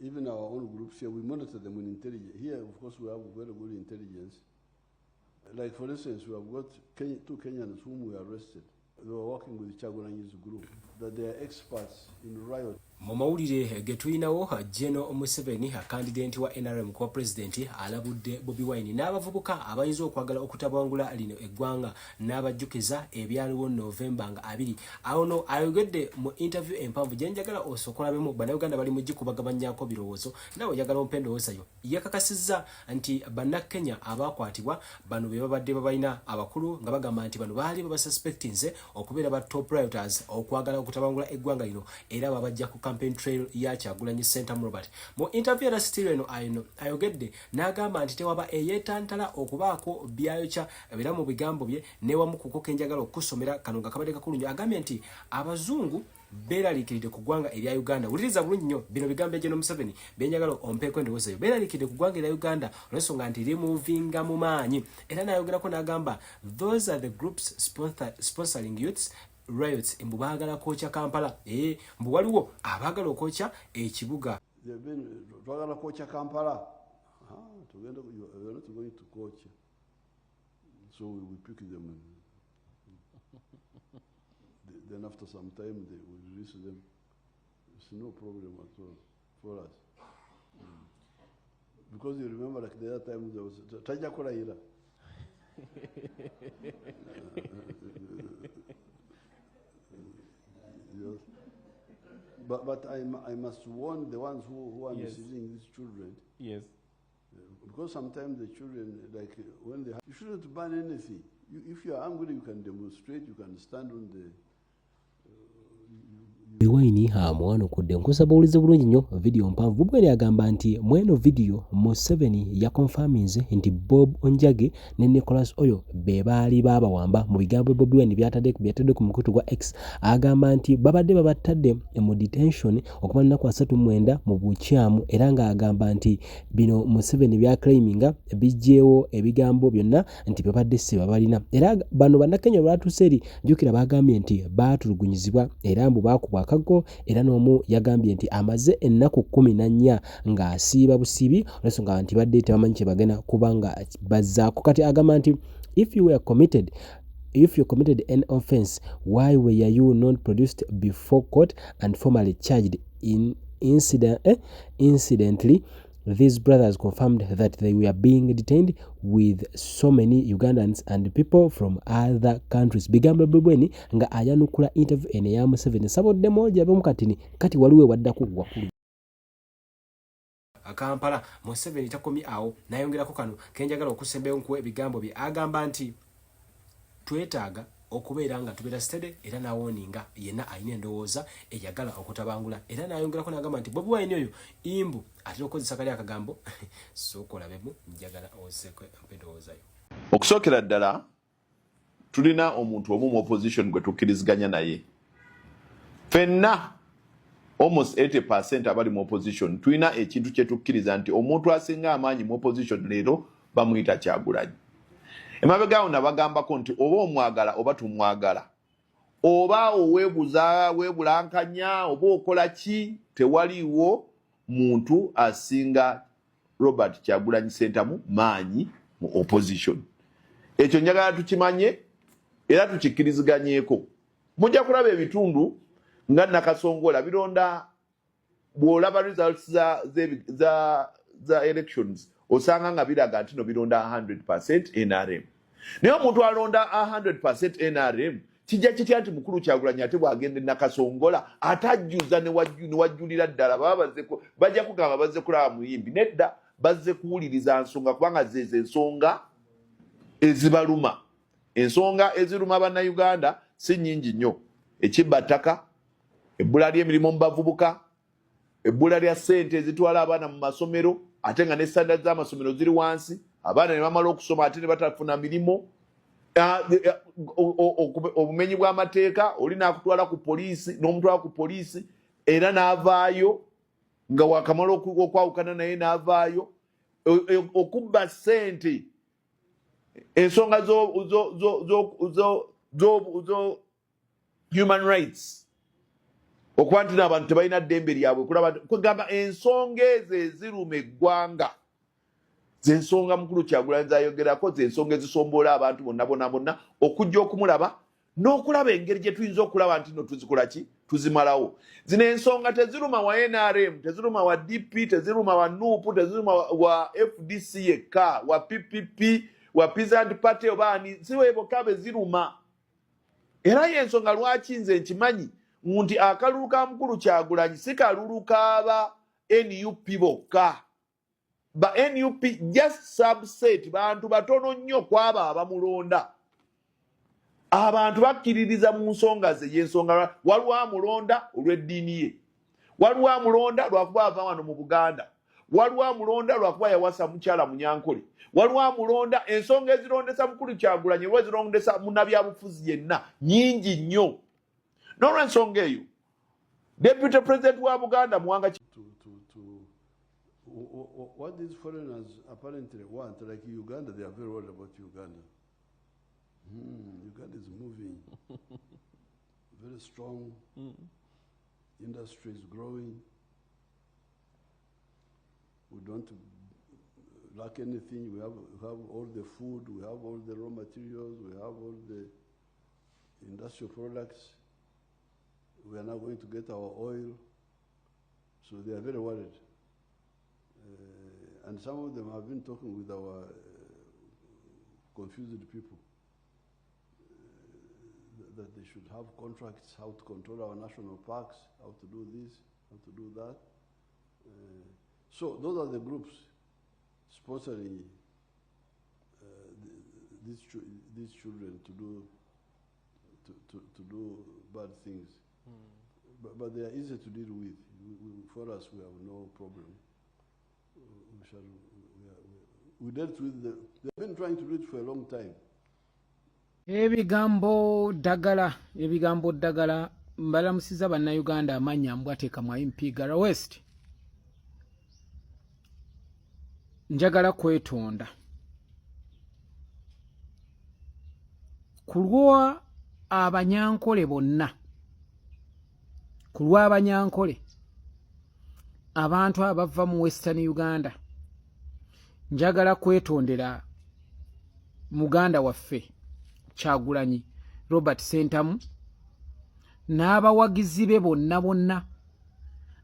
Even our own groups here, we monitor them with intelligence. Here, of course, we have very good intelligence. Like, for instance, we have got two Kenyans whom we arrested. They were working with Chagulanyi's group, that they are experts in riot. Mu mawulire ge tulinawo General Mu7 candidate wa NRM kwa president alabudde Bobi Wine n'abavubuka abayinza okwagala okutabangula lino eggwanga n'abajjukiza ebyaliwo November nga 2. Awono ayogedde mu interview empanvu gyenjagala osokolabemu bannayuganda bali mu gikubagabanyako birowoozo nawe oyagala ompendowoozayo. Yakakasizza nti bannakenya abakwatibwa bano be babadde babalina abakulu nga bagamba nti bano baali babasuspectinze okubeera ba top rioters okwagala okutabangula eggwanga lino era babajja ku campaign trail ya Kyagulanyi Center Robert. Mu interview ya Stireno ayogedde n'agamba nti tewaba eyetantala okubaako byayokya ebira mu bigambo bye newamu kuko kenjagala okusomera kano nga kabadde kakulu nnyo. Agambye nti abazungu beeraliikiride ku ggwanga erya Uganda. Wuliriza bulungi nnyo bino bigambo bya General Mu7 byenjagala ompeeko endowooza yo. Beeraliikiride ku ggwanga erya Uganda olw'ensonga nti limuvinga mu maanyi. Era n'ayogerako n'agamba those are the groups sponsoring youths riots mbu baagala kookya Kampala. Mbu waliwo abaagala okookya ekibuga. Twagala kookya Kampala. We're not going to coach. So we pick them. Then after some time, we release them. It's no problem at all for us. Because you remember, like the other time, there was Tajakura Ira. Yes. But I must warn the ones who are misusing these children. Yes. Because sometimes the children, like when they have, you shouldn't ban anything. If you are angry, you can demonstrate, you can stand on the Wine hamwano kudde nkusaba ulize bulungi nnyo video mpanvu. Bwe agamba nti mweno video Mu7 ya confirminze nti Bob Onjage ne Nicholas Oyo be baali babawamba mu bigambo Bobi Wine byatadde ku mukutu gwa X. Agamba nti babadde babatadde mu detention okuva nnaku 39 mu bukyamu era nga agamba nti bino Mu7 bya claiminga bijjeewo ebigambo byonna nti babadde si babalina. Era bano bannakenya batuseeri jukira bagambye nti baatulugunyizibwa era mbu baakubwa akago era n'omu yagambye nti amaze ennaku 14 nga asiiba busibi olw'ensonga nti badde tebamanyi kye bagenda kubanga bazzaako. Kati agamba nti if you committed an offense, why were you not produced before court and formally charged? Incidentally, these brothers confirmed that they were being detained with so many Ugandans and people from other countries. Bigambo bwebweni nga ayanukula interview ene ya Mu7 sabodde moja bamukatini kati waliwe waddaku wakulu Kampala. Mu7 takomi awo nayongerako kano kenjagala okusembeyo nkuwe ebigambo bye. Agamba nti twetaaga okubeera nga tubeera steady era nawoninga yenna alina endowooza eyagala okutabangula. Era nayongerako n'agamba nti Bobi Wine oyo imbu atera okukozesa kali akagambo sookolabemu njagala ozeko empendowooza yo. Okusookera ddala tulina omuntu omu mu opposition gwe tukkiriziganya naye. Ffenna almost 80% abali mu opposition tulina ekintu kye tukkiriza nti omuntu asinga amaanyi mu opposition leero bamuyita Kyagulanyi. Emabegaawo nabagambako nti oba omwagala oba tumwagala oba oweebuza weebulankanya oba okola ki, tewaliwo muntu asinga Robert Kyagulanyi Ssentamu maanyi mu opposition. Ekyo njagala tukimanye era tukikkiriziganyeko. Mujja kulaba ebitundu nga Nakasongola bironda bw'olaba results za elections osanga nga biraga nti no bironda 100% NRM. Naye omuntu alonda 100% NRM kijja kitya nti mukulu Kyagulanyi ate bw'agenda Nakasongola atajjuza ne wajjulira ddala bajja kugamba bazze kulaba muyimbi. Nedda bazze kuwuliriza nsonga kubanga zezo ensonga ezibaluma. Ensonga eziruma bannayuganda si nnyingi nnyo. Ekibbattaka, ebbula ly'emirimu mu bavubuka, ebbula lya ssente ezitwala abaana mu masomero ate nga ne standards z'amasomero ziri wansi, abaana ne bamala okusoma ate ne batafuna mirimu, obumenyi bw'amateeka oli n'akutwala ku poliisi n'omutwala ku poliisi era n'avaayo nga wakamala okwawukana naye n'avaayo, okubba ssente, ensonga zo human rights, okuba nti n'abantu tebalina ddembe lyabwe kulaba kwegamba ensonga ezo eziruma eggwanga zensonga mukulu Kyagulanyi zayogerako zensonga ezisomboola abantu bonna okujja okumulaba n'okulaba engeri gye tuyinza okulaba nti no tuzikola ki tuzimalawo. Zino ensonga teziruma wa NRM, teziruma wa DP, teziruma wa NUP, teziruma wa FDC yekka, wa PPP, wa Peasant Party obaani ziweboka beziruma. Era y'ensonga lwaki nze nkimanyi nti akalulu ka mukulu Kyagulanyi si kalulu k'aba NUP bokka. Ba NUP just subset bantu batono nnyo kwaba abamulonda. Abantu bakkiririza mu nsonga ze y'ensonga waliwo amulonda olw'eddiini ye, waliwo amulonda lwakuba ava wano mu Buganda, waliwo amulonda lwakuba yawasa mukyala Munyankole, waliwo amulonda ensonga ezirondesa mukulu Kyagulanyi oba ezirondesa munnabyabufuzi yenna nnyingi nnyo. N'olw'ensonga eyo Deputy President wa Buganda Muwanga what these foreigners apparently want, like Uganda, they are very worried about Uganda. Uganda is moving, very strong, industry is growing. We don't lack anything. We have all the food, we have all the raw materials, we have all the industrial products. We are now going to get our oil. So they are very worried. And some of them have been talking with our confused people. That they should have contracts, how to control our national parks, how to do this, how to do that. So those are the groups sponsoring these children to do bad things. But they are easy to deal with. For us, we have no problem. We dealt with them. They've been trying to do it for a long time. Ebigambo Dagala mbalamusiza bannayuganda amanya mbwateeka mu MP Gara West. Njagala kwetonda kulwa abanyankole bonna, kulwa abanyankole abantu abava mu Western Uganda. Njagala kwetondera muganda waffe Kyagulanyi Robert Sentamu n'abawagizi be bonna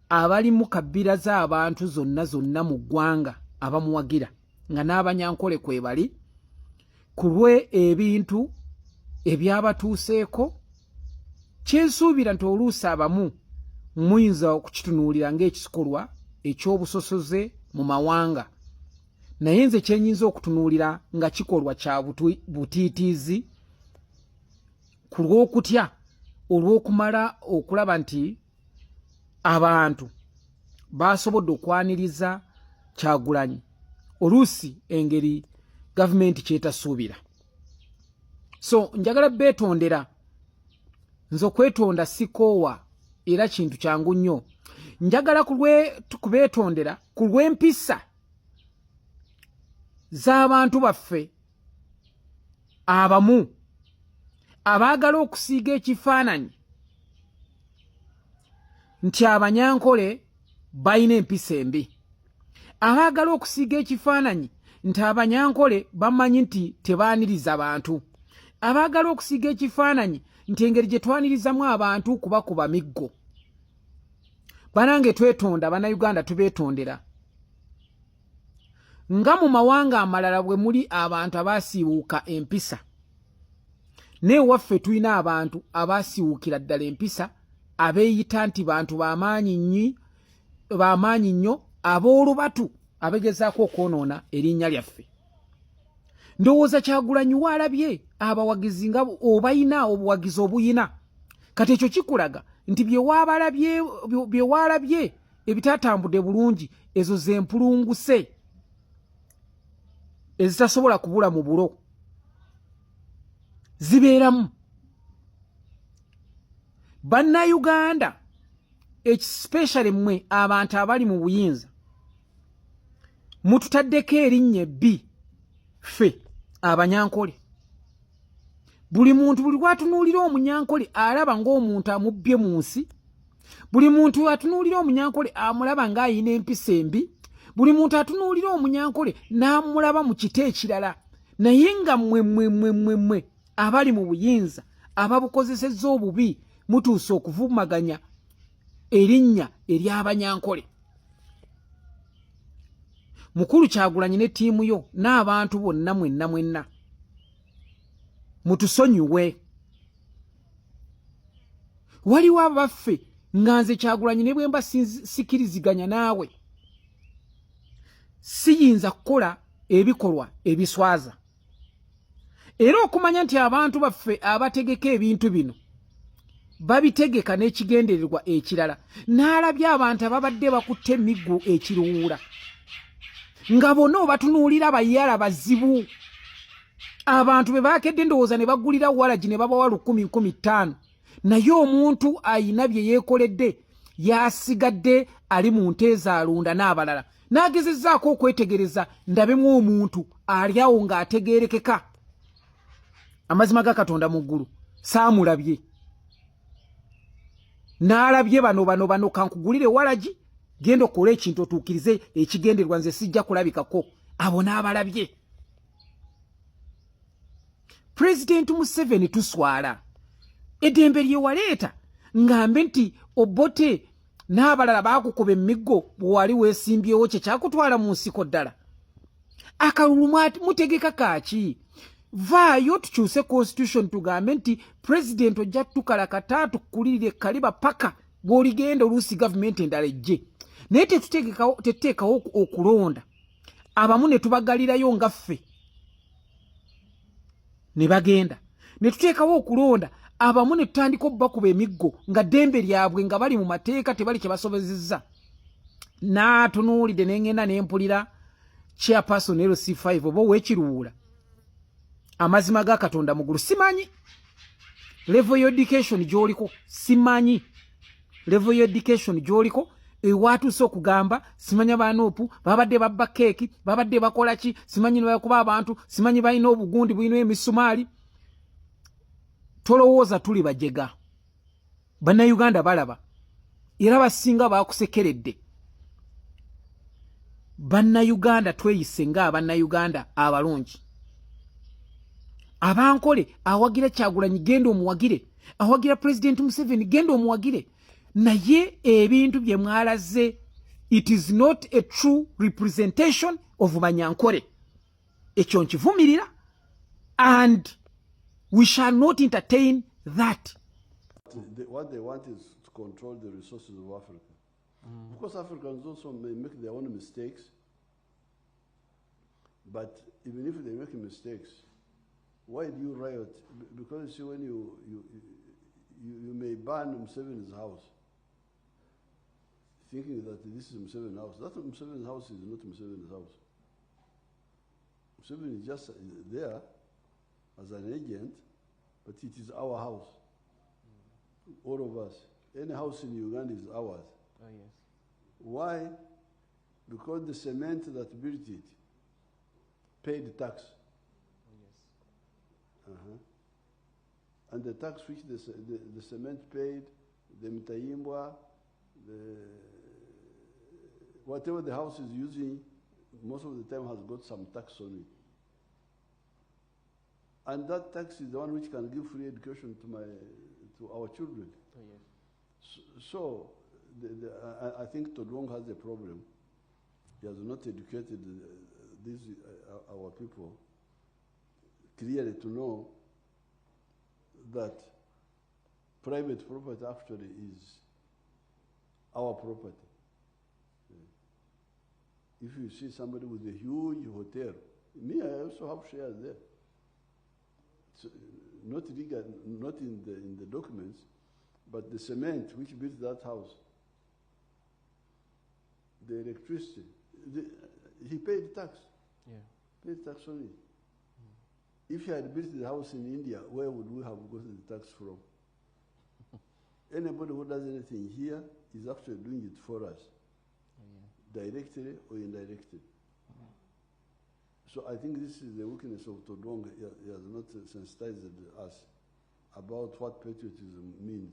abali mu kabira z'abantu zonna mu ggwanga abamuwagira nga n'abanyankole kwebali kulwe ebintu ebyabatuuseeko. Kyensuubira nti oluusi abamu muyinza okukitunuulira ng'ekikolwa ekyobusosoze mu mawanga, naye nze kyenyinza okutunuulira nga kikolwa kya butiitiizi ku lw'okutya olw'okumala okulaba nti abantu basobodde okwaniriza Kyagulanyi oluusi engeri gavumenti kyetasuubira. So njagala beetondera, nze okwetonda sikoowa era kintu kyangu nnyo. Njagala kubeetondera ku lw'empisa z'abantu baffe abamu abaagala okusiiga ekifaananyi nti abanyankole balina empisa embi, abaagala okusiiga ekifaananyi nti abanyankole bamanyi nti tebaaniriza bantu, abaagala okusiiga ekifaananyi nti engeri gye twanirizamu abantu kubakuba miggo. Banange twetonda, bannayuganda tubeetondera. Nga mu mawanga amalala bwe muli abantu abaasiiwuuka empisa, naye waffe tulina abantu abaasiiwuukira ddala empisa, abeeyita nti bantu b'amaanyi nnyo, ab'olubatu abegezaako okwonoona erinnya lyaffe. Ndowooza Kyagulanyi waalabye abawagizi nga obayina obuwagizi obuyina. Kati ekyo kikulaga nti bye waalabye ebitatambudde bulungi, ezo zempulunguse ezitasobola kubula mu bulo zibeeramu. Bannayuganda, especially mmwe abantu abali mu buyinza, mututaddeko erinnya ebbi ffe abanyankole. Buli muntu buli lwatunuulira omunyankole alaba ng'omuntu amubbye mu nsi, buli muntu atunuulira omunyankole amulaba ng'ayina empisa embi, buli muntu atunuulira omunyankole n'amulaba mu kiti ekirala, naye nga mmwe abali mu buyinza ababukozesezza obubi mutuuse okuvumaganya erinnya ery'abanyankole. Mukulu Kyagulanyi ne ttiimu yo n'abantu bonna mwenna mutusonyiwe. Waliwo abaffe nga nze Kyagulanyi ne bwe mba sikiriziganya naawe siyinza kukola ebikolwa ebiswaza. Era okumanya nti abantu baffe abategeka ebintu bino babitegeka n'ekigendererwa ekirala, n'alabye abantu ababadde bakutte emiggo ekiruwuula nga bonna obatunuulira bayala bazibu. Abantu be bakedde ndowooza ne bagulira walagi ne babawa 10,000 naye omuntu ayina bye yeekoledde yasigadde ali mu nteeza alunda n'abalala. N'agezezzaako okwetegereza ndabemu omuntu ali awo ng'ategeerekeka. Amazima ga Katonda mu ggulu saamulabye. N'alabye bano kankugulire walagi genda okola ekintu otuukirize ekigenderwa, nze sijja kulabikako. Abo n'abalabye. President Mu7 tuswala eddembe lye waleeta ngambe nti Obote n'abalala baakukuba emiggo bwali weesimbyewo kye kyakutwala mu nsiko ddala. Akalulu mutegeka kaaki? Vaayo tukyuse constitution tugambe nti president ojja tukala kataatu kulirire kaliba paka bw'oligenda oluusi gavumenti endala ejje. Naye tetuteekawo okulonda abamu ne tubagalirayo nga ffe ne bagenda, ne tuteekawo okulonda abamu ne tutandika obbakuba emiggo nga ddembe lyabwe nga bali mu mateeka tebali kye basobozezza. N'atunuulidde ne ngenda ne mpulira chairperson LC5 oba ow'ekiruwuula. Amazima ga Katonda mu ggulu simanyi level yo education gy'oliko, simanyi level yo education gy'oliko. Ewatuuse okugamba simanya banoopu babadde babba keeki, babadde bakola ki, simanyi ne bakuba abantu, simanyi balina obugundi bulina emisumaali. Tolowooza tuli bajega. Bannayuganda balaba era basinga baakusekeredde. Bannayuganda tweyise nga Abannayuganda abalungi. Abankole awagira Kyagulanyi genda omuwagire, awagira President Mu7 genda omuwagire. Naye ebintu bye mwalaze, it is not a true representation of Banyankole. Ekyo nkivumirira, and we shall not entertain that. What they want is to control the resources of Africa. Because Africans also may make their own mistakes, but even if they make mistakes, why do you riot? Because you see, when you may burn Mu7's house, thinking that this is Mu7's house. That Mu7's house is not Mu7's house. Mu7 is just there as an agent, but it is our house. All of us. Any house in Uganda is ours. Oh, yes. Why? Because the cement that built it paid tax. Oh, yes. And the tax which the cement paid, the mitayimbwa, whatever the house is using, most of the time has got some tax on it. And that tax is the one which can give free education to our children. Oh, yes. So I think Todwong has a problem. He has not educated our people clearly to know that private property actually is our property. If you see somebody with a huge hotel, me, I also have shares there. So, not legal, not in the documents, but the cement which built that house, the electricity, he paid tax. Yeah. Paid tax on it. If he had built the house in India, where would we have gotten the tax from? Anybody who does anything here is actually doing it for us, directly or indirectly. So I think this is the weakness of Todwong. He has not sensitized us about what patriotism means.